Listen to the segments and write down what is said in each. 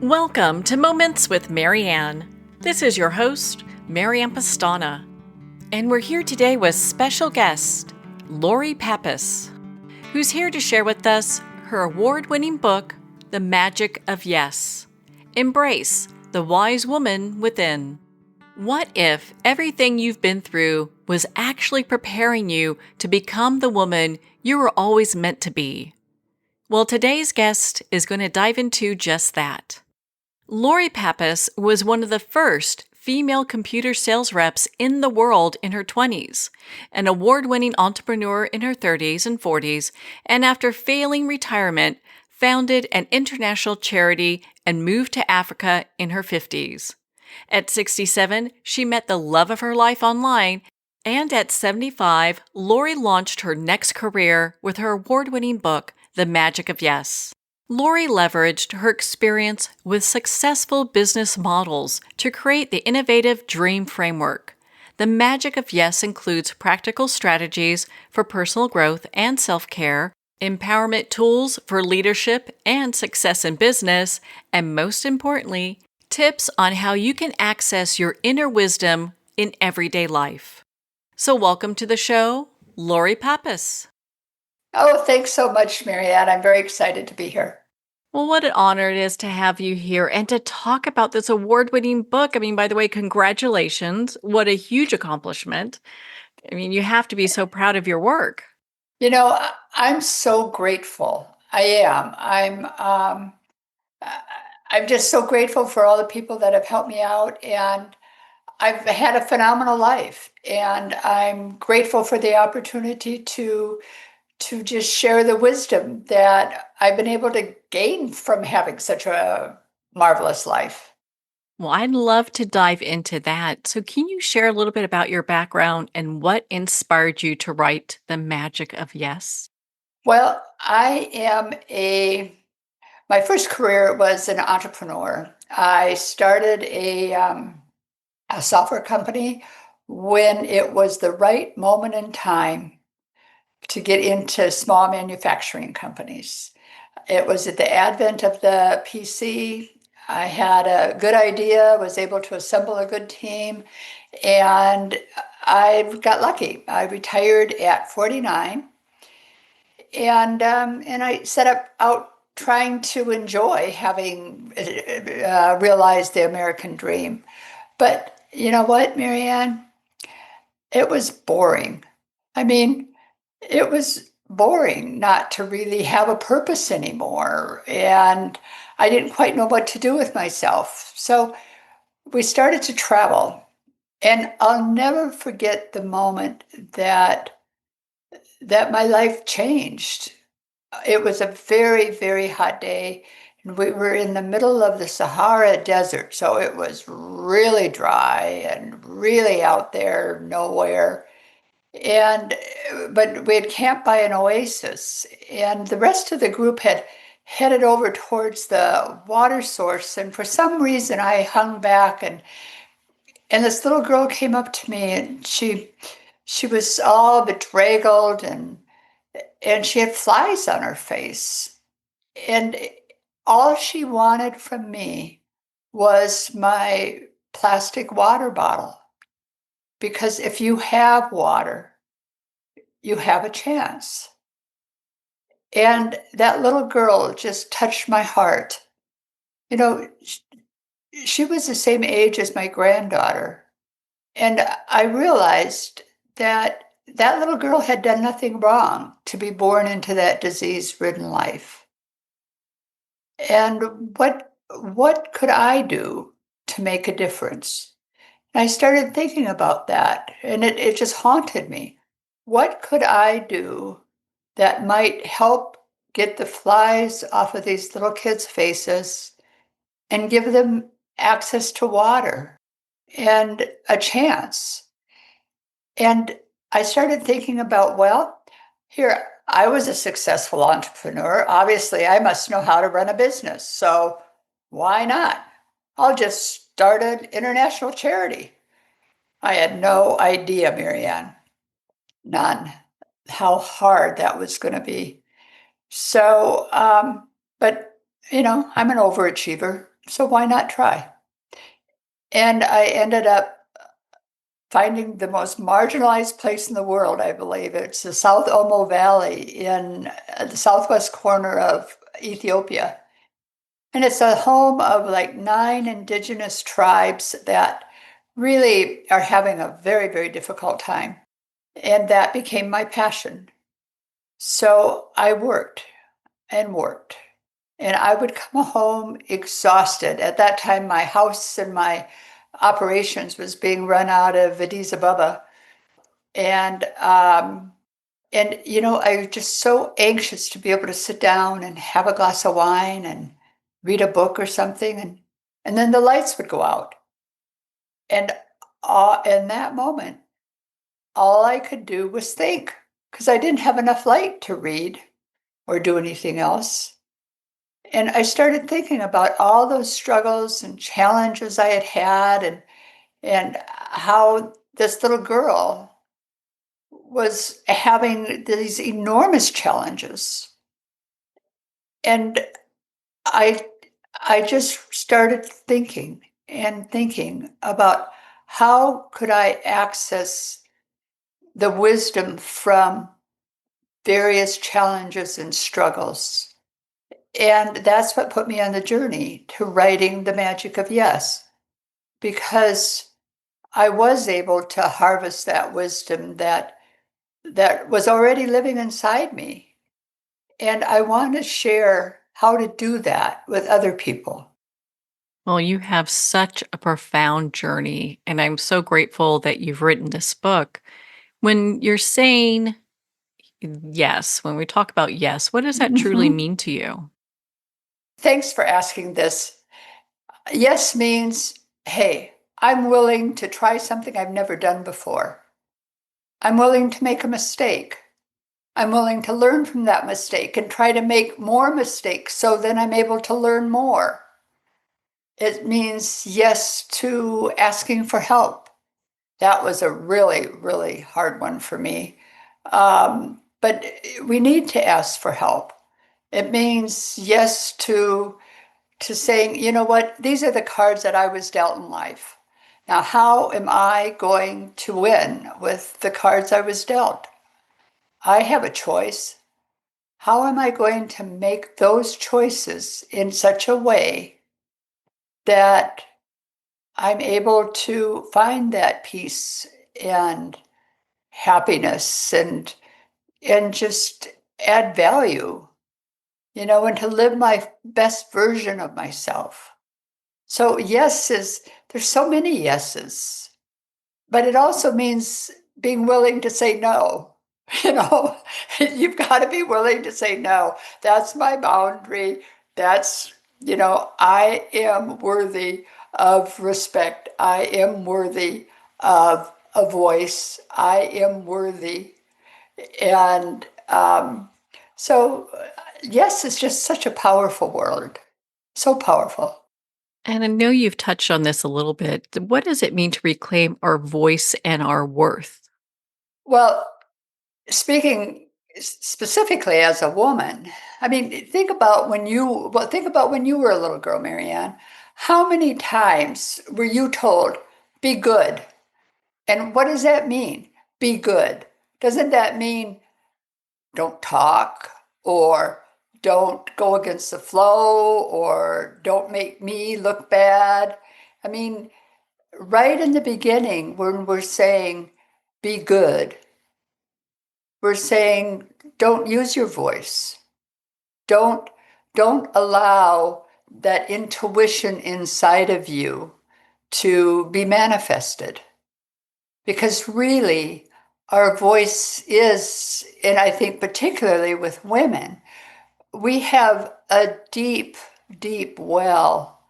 Welcome to Moments with Marianne. This is your host, Marianne Pastana, and we're here today with special guest, Lori Pappas, who's here to share with us her award-winning book, The Magic of Yes. Embrace the wise woman within. What if everything you've been through was actually preparing you to become the woman you were always meant to be? Well, today's guest is going to dive into just that. Lori Pappas was one of the first female computer sales reps in the world in her 20s, an award-winning entrepreneur in her 30s and 40s, and after failing retirement, founded an international charity and moved to Africa in her 50s. At 67, she met the love of her life online, and at 75, Lori launched her next career with her award-winning book, The Magic of Yes. Lori leveraged her experience with successful business models to create the innovative Dream Framework. The Magic of Yes includes practical strategies for personal growth and self-care, empowerment tools for leadership and success in business, and most importantly, tips on how you can access your inner wisdom in everyday life. So welcome to the show, Lori Pappas. Oh, thanks so much, Marianne. I'm very excited to be here. Well, what an honor it is to have you here and to talk about this award-winning book. I mean, by the way, congratulations. What a huge accomplishment. I mean, you have to be so proud of your work. I'm so grateful. I am. I'm just so grateful for all the people that have helped me out, and I've had a phenomenal life. And I'm grateful for the opportunity to just share the wisdom that I've been able to gain from having such a marvelous life. Well, I'd love to dive into that. So, can you share a little bit about your background and what inspired you to write The Magic of Yes? Well, my first career was an entrepreneur. I started a software company when it was the right moment in time to get into small manufacturing companies. It was at the advent of the PC. I had a good idea, was able to assemble a good team, and I got lucky. I retired at 49, and I set out trying to enjoy having realized the American dream. But you know what, Marianne? It was boring. I mean, it was boring not to really have a purpose anymore. And I didn't quite know what to do with myself. So we started to travel. And I'll never forget the moment that my life changed. It was a very, very hot day. And we were in the middle of the Sahara Desert. So it was really dry and really out there, nowhere. And but we had camped by an oasis, and the rest of the group had headed over towards the water source. And for some reason, I hung back, and this little girl came up to me, and she was all bedraggled, and she had flies on her face, and all she wanted from me was my plastic water bottle, because if you have water, you have a chance. And that little girl just touched my heart. You know, she was the same age as my granddaughter. And I realized that that little girl had done nothing wrong to be born into that disease-ridden life. And what could I do to make a difference? And I started thinking about that, and it just haunted me. What could I do that might help get the flies off of these little kids' faces and give them access to water and a chance? And I started thinking about, well, here, I was a successful entrepreneur. Obviously, I must know how to run a business. So why not? I'll just start an international charity. I had no idea, Marianne, none, how hard that was going to be. So, but I'm an overachiever. So why not try? And I ended up finding the most marginalized place in the world, I believe. It's the South Omo Valley in the southwest corner of Ethiopia. And it's a home of like 9 indigenous tribes that really are having a very, very difficult time. And that became my passion. So I worked and worked. And I would come home exhausted. At that time, my house and my operations was being run out of Addis Ababa. And I was just so anxious to be able to sit down and have a glass of wine and read a book or something, and then the lights would go out. And in that moment, all I could do was think because I didn't have enough light to read or do anything else. And I started thinking about all those struggles and challenges I had had and how this little girl was having these enormous challenges. And I I just started thinking and thinking about how could I access the wisdom from various challenges and struggles. And that's what put me on the journey to writing The Magic of Yes, because I was able to harvest that wisdom that was already living inside me. And I want to share how to do that with other people. Well, you have such a profound journey, and I'm so grateful that you've written this book. When you're saying yes, when we talk about yes, what does that truly Mhm. mean to you? Thanks for asking this. Yes means, hey, I'm willing to try something I've never done before. I'm willing to make a mistake. I'm willing to learn from that mistake and try to make more mistakes so then I'm able to learn more. It means yes to asking for help. That was a really, really hard one for me. But we need to ask for help. It means yes to saying, you know what, these are the cards that I was dealt in life. Now, how am I going to win with the cards I was dealt? I have a choice. How am I going to make those choices in such a way that I'm able to find that peace and happiness and just add value, and to live my best version of myself. So yes is there's so many yeses, but it also means being willing to say no. You know, you've got to be willing to say no. That's my boundary. I am worthy of respect. I am worthy of a voice. I am worthy. And yes, it's just such a powerful word. So powerful. And I know you've touched on this a little bit. What does it mean to reclaim our voice and our worth? Well, speaking specifically as a woman, I mean, think about when you were a little girl, Marianne. How many times were you told, be good? And what does that mean? Be good. Doesn't that mean don't talk or don't go against the flow or don't make me look bad? I mean, right in the beginning, when we're saying be good, we're saying don't use your voice. Don't don't allow that intuition inside of you to be manifested. Because really our voice is, and I think particularly with women, we have a deep, deep well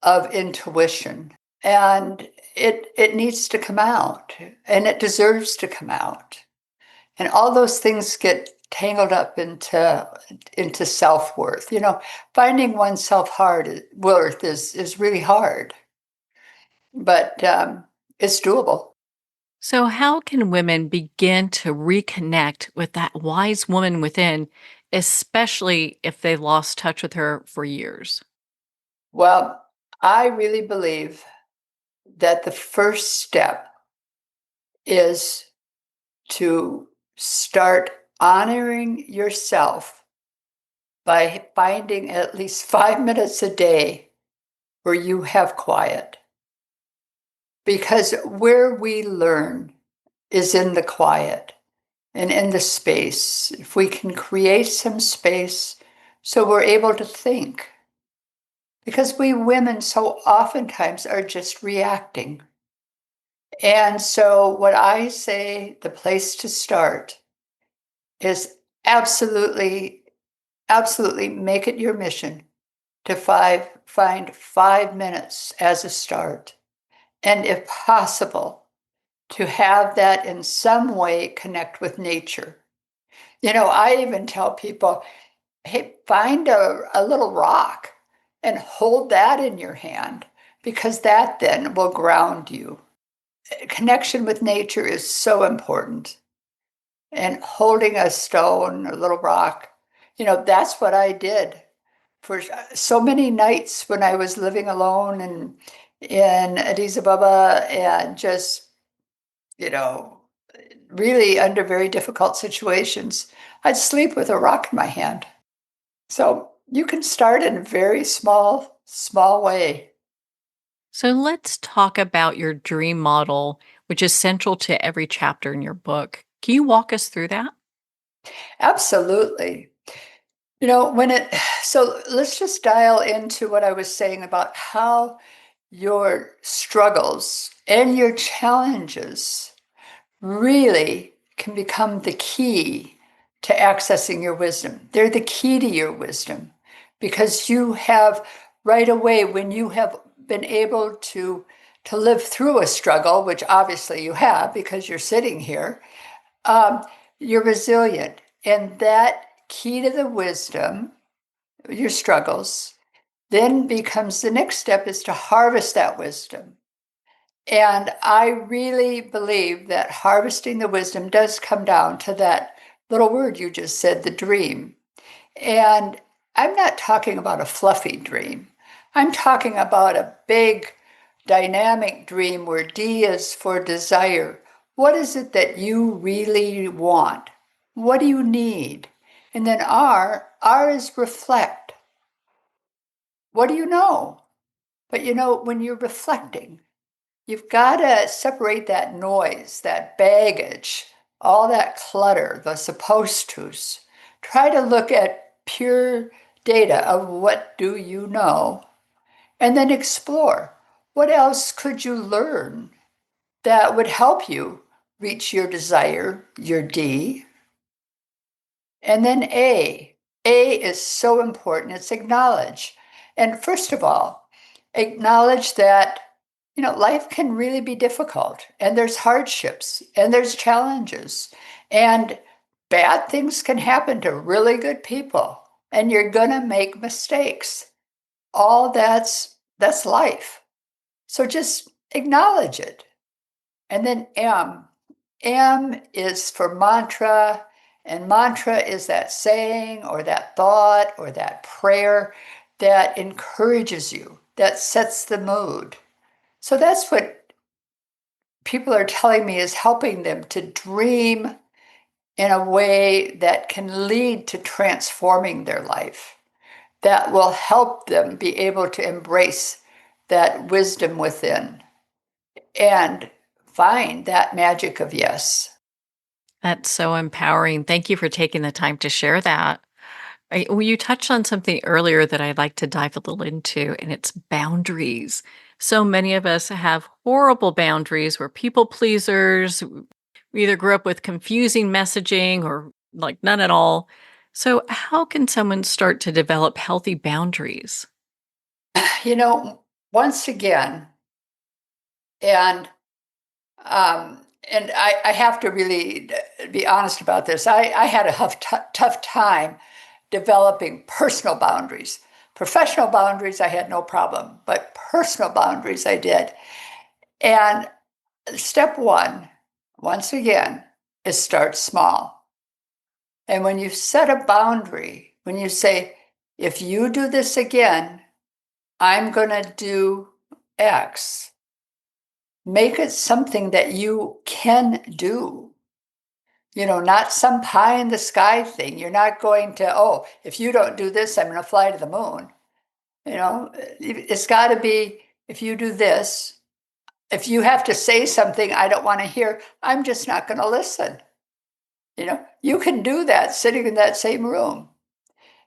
of intuition. And it needs to come out and it deserves to come out. And all those things get tangled up into self-worth. Finding one's self-worth is really hard, but it's doable. So, how can women begin to reconnect with that wise woman within, especially if they lost touch with her for years? Well, I really believe that the first step is to start honoring yourself by finding at least 5 minutes a day where you have quiet. Because where we learn is in the quiet and in the space. If we can create some space so we're able to think. Because we women so oftentimes are just reacting. And so, what I say the place to start is absolutely, absolutely make it your mission to find 5 minutes as a start. And if possible, to have that in some way connect with nature. I even tell people, hey, find a little rock and hold that in your hand because that then will ground you. Connection with nature is so important. And holding a stone, a little rock, that's what I did for so many nights when I was living alone and in Addis Ababa and just, you know, really under very difficult situations. I'd sleep with a rock in my hand. So you can start in a very small, small way. So let's talk about your dream model, which is central to every chapter in your book. Can you walk us through that? Absolutely. When so let's just dial into what I was saying about how your struggles and your challenges really can become the key to accessing your wisdom. They're the key to your wisdom because you have right away when you have been able to live through a struggle, which obviously you have because you're sitting here, um, you're resilient. And that key to the wisdom, your struggles, then becomes the next step is to harvest that wisdom. And I really believe that harvesting the wisdom does come down to that little word you just said, the dream. And I'm not talking about a fluffy dream. I'm talking about a big, dynamic dream where D is for desire. What is it that you really want? What do you need? And then R is reflect. What do you know? But when you're reflecting, you've got to separate that noise, that baggage, all that clutter, the supposed tos. Try to look at pure data of what do you know, and then explore. What else could you learn that would help you reach your desire, your D? And then A. A is so important. It's acknowledge. And first of all, acknowledge that life can really be difficult and there's hardships and there's challenges and bad things can happen to really good people and you're going to make mistakes. All that's life. So just acknowledge it. And then M. M is for mantra, and mantra is that saying or that thought or that prayer that encourages you, that sets the mood. So that's what people are telling me is helping them to dream in a way that can lead to transforming their life, that will help them be able to embrace that wisdom within and find that magic of yes. That's so empowering. Thank you for taking the time to share that. Well, you touched on something earlier that I'd like to dive a little into, and it's boundaries. So many of us have horrible boundaries. We're people pleasers. We either grew up with confusing messaging or like none at all. So, how can someone start to develop healthy boundaries? You know, Once again, and I have to really be honest about this. I had a tough time developing personal boundaries. Professional boundaries, I had no problem, but personal boundaries, I did. And step one, once again, is start small. And when you set a boundary, when you say, if you do this again, I'm going to do X. Make it something that you can do. Not some pie in the sky thing. You're not going to, oh, if you don't do this, I'm going to fly to the moon. It's got to be, if you do this, if you have to say something I don't want to hear, I'm just not going to listen. You can do that sitting in that same room.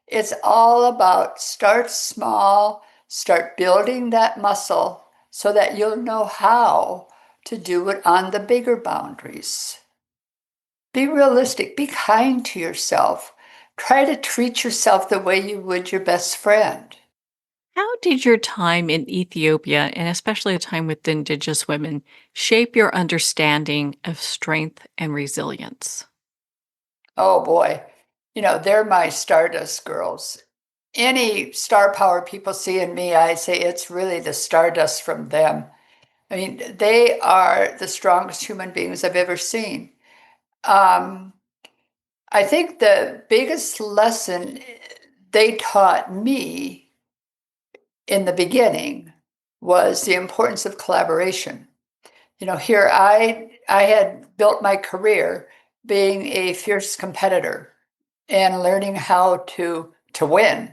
It's all about start small, start building that muscle so that you'll know how to do it on the bigger boundaries. Be realistic, be kind to yourself. Try to treat yourself the way you would your best friend. How did your time in Ethiopia, and especially a time with Indigenous women, shape your understanding of strength and resilience? Oh boy, they're my Stardust girls. Any star power people see in me, I say it's really the stardust from them. I mean, they are the strongest human beings I've ever seen. Um, I think the biggest lesson they taught me in the beginning was the importance of collaboration. Here I had built my career being a fierce competitor and learning how to win.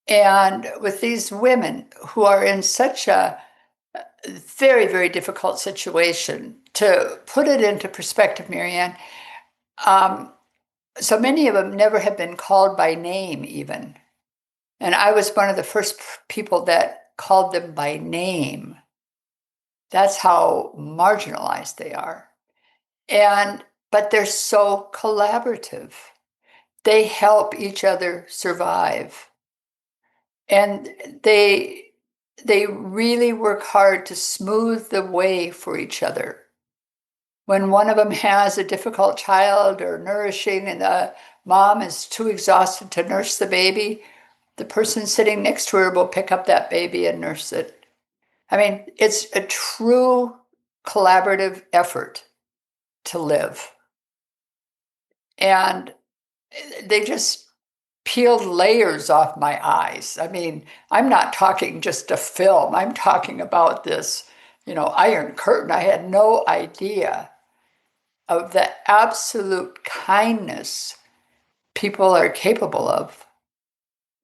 And with these women who are in such a very, very difficult situation, to put it into perspective, Marianne, um, so many of them never have been called by name even. And I was one of the first people that called them by name. That's how marginalized they are. But they're so collaborative. They help each other survive. And they really work hard to smooth the way for each other. When one of them has a difficult child or nourishing and the mom is too exhausted to nurse the baby, the person sitting next to her will pick up that baby and nurse it. I mean, it's a true collaborative effort to live. And they just peeled layers off my eyes. I mean, I'm not talking just a film. I'm talking about this, Iron Curtain. I had no idea of the absolute kindness people are capable of.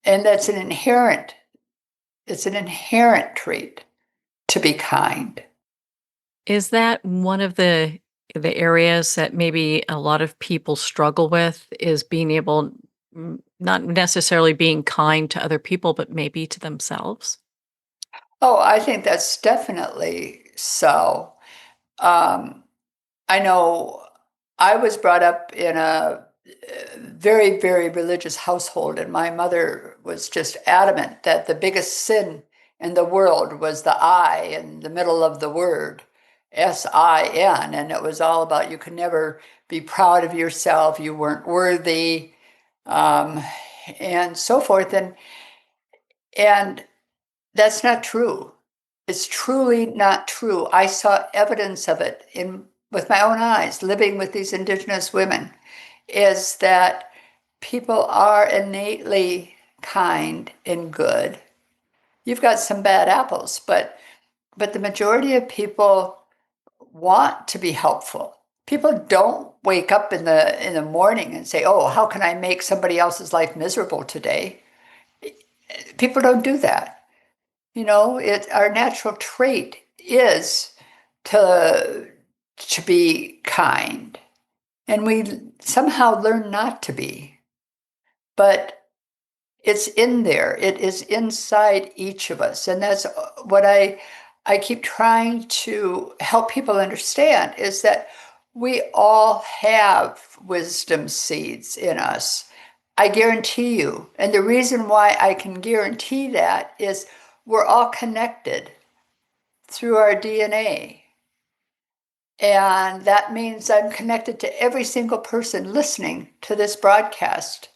And it's an inherent trait to be kind. Is that one of the areas that maybe a lot of people struggle with is being able not necessarily being kind to other people, but maybe to themselves? Oh, I think that's definitely so. Um, I know I was brought up in a very, very religious household, and my mother was just adamant that the biggest sin in the world was the I in the middle of the word, SIN. And it was all about you could never be proud of yourself, you weren't worthy, um, and so forth. And that's not true. It's truly not true. I saw evidence of it with my own eyes, living with these Indigenous women, is that people are innately kind and good. You've got some bad apples, but the majority of people want to be helpful. People don't wake up in the morning and say, "Oh, how can I make somebody else's life miserable today?" People don't do that. Our natural trait is to be kind, and we somehow learn not to be. But it's in there. It is inside each of us, and that's what I keep trying to help people understand is that we all have wisdom seeds in us. I guarantee you. And the reason why I can guarantee that is we're all connected through our DNA. And that means I'm connected to every single person listening to this broadcast.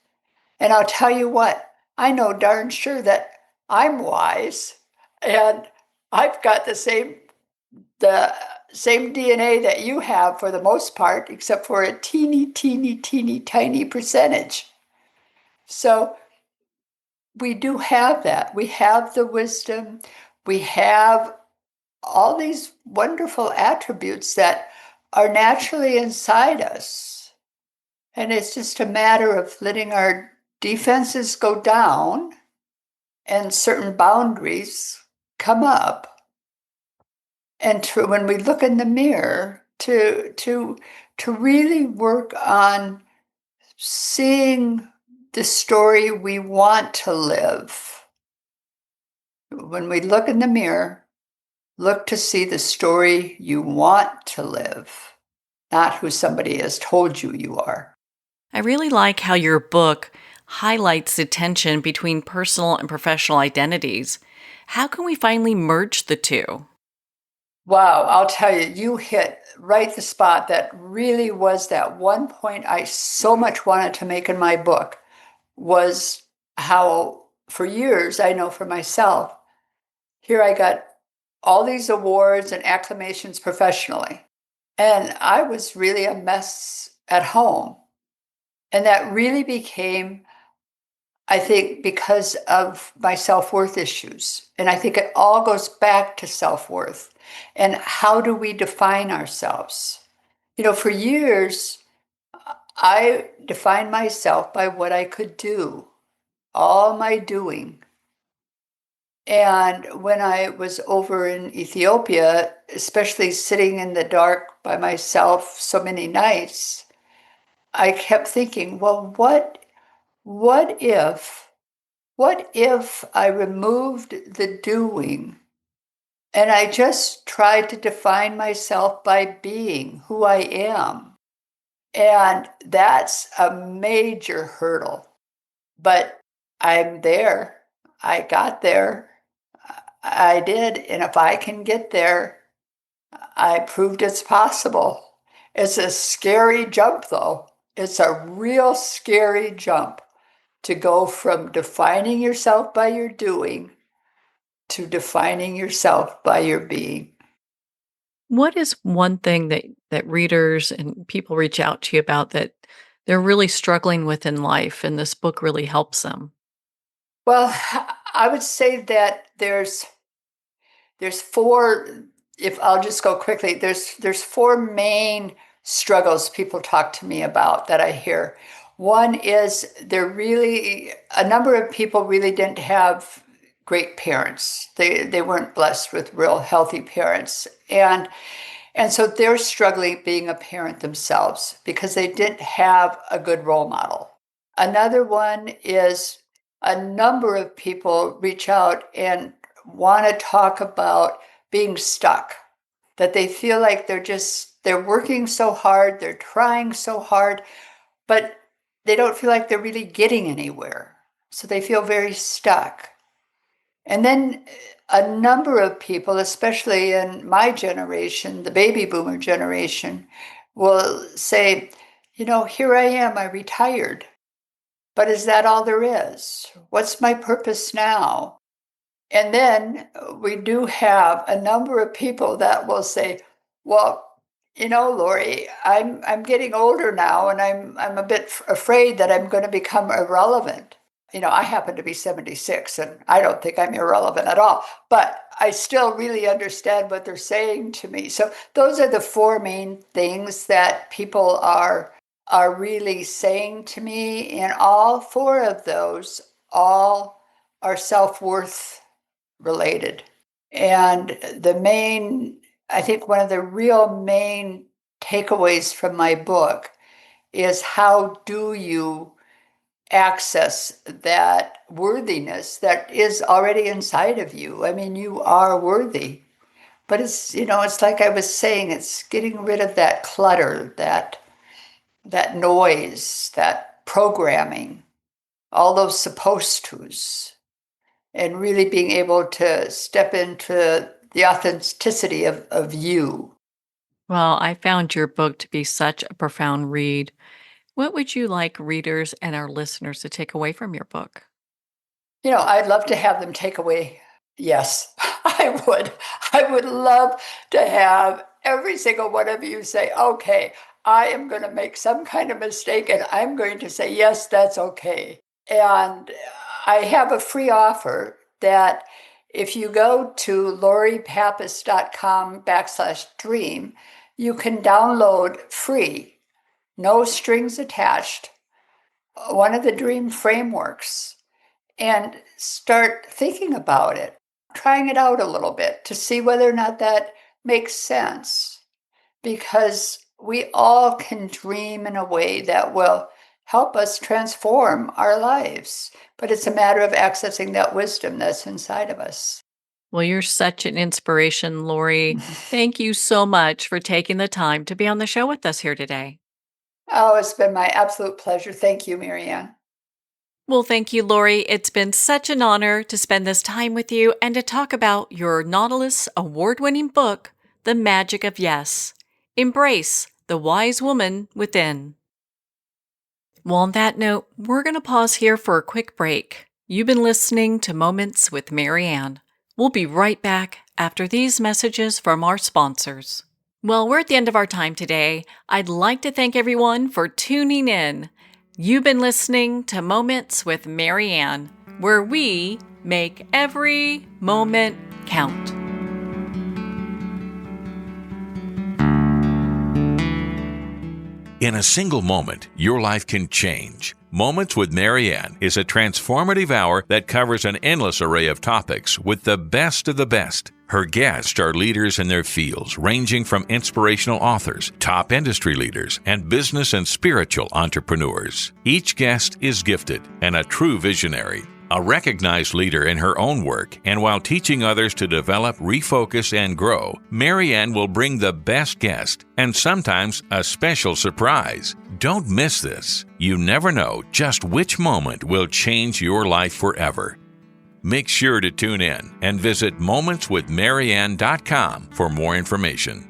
And I'll tell you what, I know darn sure that I'm wise and I've got the same DNA that you have for the most part, except for a teeny, teeny, teeny, tiny percentage. So we do have that. We have the wisdom. We have all these wonderful attributes that are naturally inside us. And it's just a matter of letting our defenses go down and certain boundaries come up. And when we look in the mirror, to really work on seeing the story we want to live. When we look in the mirror, look to see the story you want to live, not who somebody has told you you are. I really like how your book highlights the tension between personal and professional identities. How can we finally merge the two? Wow, I'll tell you, you hit right the spot. That really was that one point I so much wanted to make in my book was how for years, I know for myself, here I got all these awards and acclamations professionally. And I was really a mess at home. And that really became, I think, because of my self-worth issues. And I think it all goes back to self-worth and how do we define ourselves? For years, I defined myself by what I could do, all my doing. And when I was over in Ethiopia, especially sitting in the dark by myself so many nights, I kept thinking, well, what if, what if I removed the doing and I just tried to define myself by being who I am? And that's a major hurdle. But I'm there. I got there. I did. And if I can get there, I proved it's possible. It's a scary jump, though. It's a real scary jump to go from defining yourself by your doing to defining yourself by your being. What is one thing that readers and people reach out to you about that they're really struggling with in life and this book really helps them? Well, I would say that there's four, if I'll just go quickly, there's four main struggles people talk to me about that I hear. One is a number of people really didn't have great parents. They weren't blessed with real healthy parents. And so they're struggling being a parent themselves because they didn't have a good role model. Another one is a number of people reach out and want to talk about being stuck, that they feel like they're working so hard, they're trying so hard, but they don't feel like they're really getting anywhere. So they feel very stuck. And then a number of people, especially in my generation, the baby boomer generation, will say, here I am, I retired. But is that all there is? What's my purpose now? And then we do have a number of people that will say, well, Lori, I'm getting older now and I'm a bit afraid that I'm going to become irrelevant. I happen to be 76 and I don't think I'm irrelevant at all, but I still really understand what they're saying to me. So those are the four main things that people are really saying to me, and all four of those all are self-worth related. And I think one of the real main takeaways from my book is how do you access that worthiness that is already inside of you? I mean, you are worthy. But it's like I was saying, it's getting rid of that clutter, that noise, that programming, all those supposed tos, and really being able to step into the authenticity of you. Well, I found your book to be such a profound read. What would you like readers and our listeners to take away from your book? I'd love to have them take away. Yes, I would. I would love to have every single one of you say, okay, I am going to make some kind of mistake and I'm going to say, yes, that's okay. And I have a free offer that if you go to loripappas.com/dream, you can download free, no strings attached, one of the dream frameworks and start thinking about it, trying it out a little bit to see whether or not that makes sense. Because we all can dream in a way that will help us transform our lives. But it's a matter of accessing that wisdom that's inside of us. Well, you're such an inspiration, Lori. Thank you so much for taking the time to be on the show with us here today. Oh, it's been my absolute pleasure. Thank you, Marianne. Well, thank you, Lori. It's been such an honor to spend this time with you and to talk about your Nautilus award-winning book, The Magic of Yes. Embrace the wise woman within. Well, on that note, we're going to pause here for a quick break. You've been listening to Moments with Marianne. We'll be right back after these messages from our sponsors. Well, we're at the end of our time today. I'd like to thank everyone for tuning in. You've been listening to Moments with Marianne, where we make every moment count. In a single moment, your life can change. Moments with Marianne is a transformative hour that covers an endless array of topics with the best of the best. Her guests are leaders in their fields, ranging from inspirational authors, top industry leaders, and business and spiritual entrepreneurs. Each guest is gifted and a true visionary, a recognized leader in her own work, and while teaching others to develop, refocus, and grow, Marianne will bring the best guest and sometimes a special surprise. Don't miss this. You never know just which moment will change your life forever. Make sure to tune in and visit momentswithmarianne.com for more information.